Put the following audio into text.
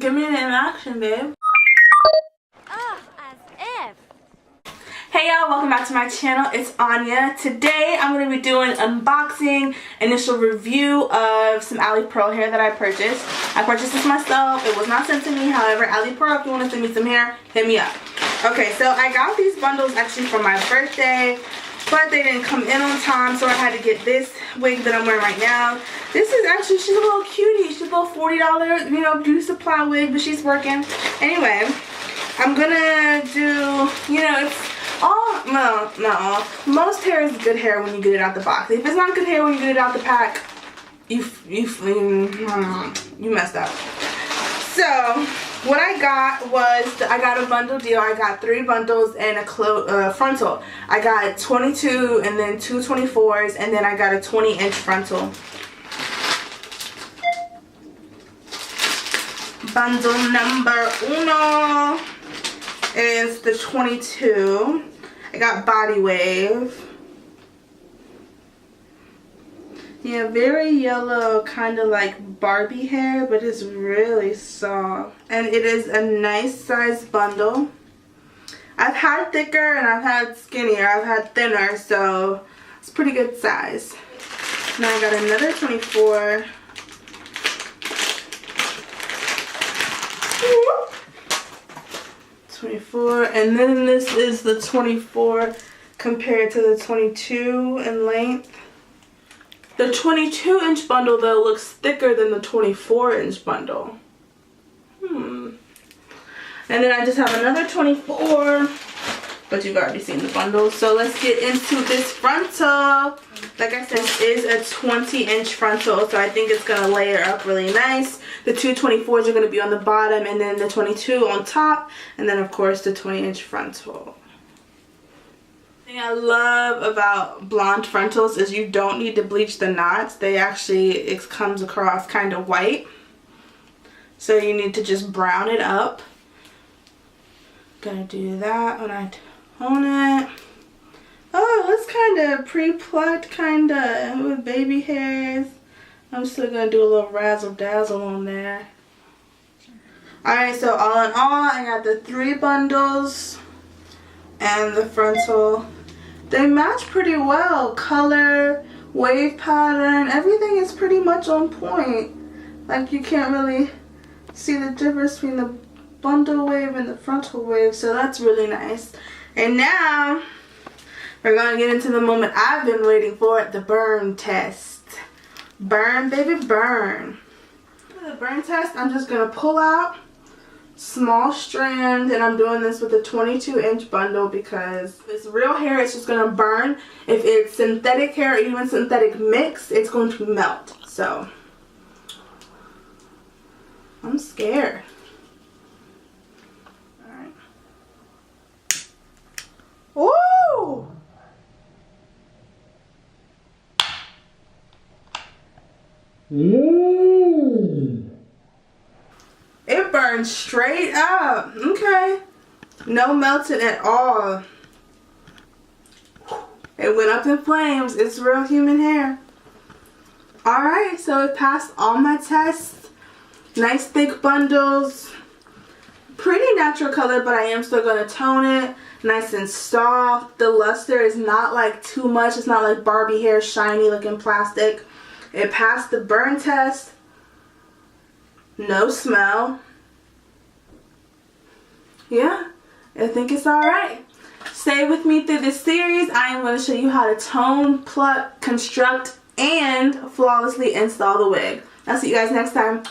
Give me an interaction, babe. As if. Hey y'all, welcome back to my channel. It's Anya. Today I'm going to be doing unboxing, initial review of some Ali Pearl hair that I purchased. I purchased this myself. It was not sent to me. However, Ali Pearl, if you want to send me some hair, hit me up. Okay, so I got these bundles actually for my birthday, but they didn't come in on time, so I had to get this wig that I'm wearing right now. This is actually, she's a little cutie. She's a little $40, beauty supply wig, but she's working. Anyway, I'm gonna do, it's all, no. Most hair is good hair when you get it out the box. If it's not good hair when you get it out the pack, you messed up. So, what I got was, I got a bundle deal. I got 3 bundles and a frontal. I got 22 and then 2 24s, and then I got a 20-inch frontal. Bundle number 1 is the 22. I got Body Wave. Yeah, very yellow, kind of like Barbie hair, but it's really soft. And it is a nice size bundle. I've had thicker and I've had skinnier. I've had thinner, so it's pretty good size. Now I got another 24. 24, and then this is the 24 compared to the 22 in length. The 22-inch bundle though looks thicker than the 24-inch bundle. And then I just have another 24, but you've already seen the bundle. So let's get into this frontal. Like I said, this is a 20-inch frontal, so I think it's gonna layer up really nice. The 2 24s are gonna be on the bottom, and then the 22 on top, and then of course the 20-inch frontal. The thing I love about blonde frontals is you don't need to bleach the knots. They actually, it comes across kind of white. So you need to just brown it up. Gonna do that when I tone it. Oh, it's kind of pre-plucked, kind of with baby hairs. I'm still gonna do a little razzle dazzle on there. Alright, so all in all, I got the 3 bundles and the frontal. They match pretty well. Color, wave pattern, everything is pretty much on point. Like, you can't really see the difference between the bundle wave and the frontal wave, so that's really nice. And now we're gonna get into the moment I've been waiting for, the burn test. Burn, baby, burn. For the burn test, I'm just gonna pull out small strands, and I'm doing this with a 22-inch bundle because if it's real hair, it's just gonna burn. If it's synthetic hair or even synthetic mix, it's going to melt. So I'm scared. Alright. Ooh! It burns straight up. Okay. No melting at all. It went up in flames. It's real human hair. Alright, so it passed all my tests. Nice thick bundles. Pretty natural color, but I am still going to tone it. Nice and soft. The luster is not like too much. It's not like Barbie hair, shiny looking plastic. It passed the burn test. No smell. Yeah, I think it's alright. Stay with me through this series. I am going to show you how to tone, pluck, construct, and flawlessly install the wig. I'll see you guys next time.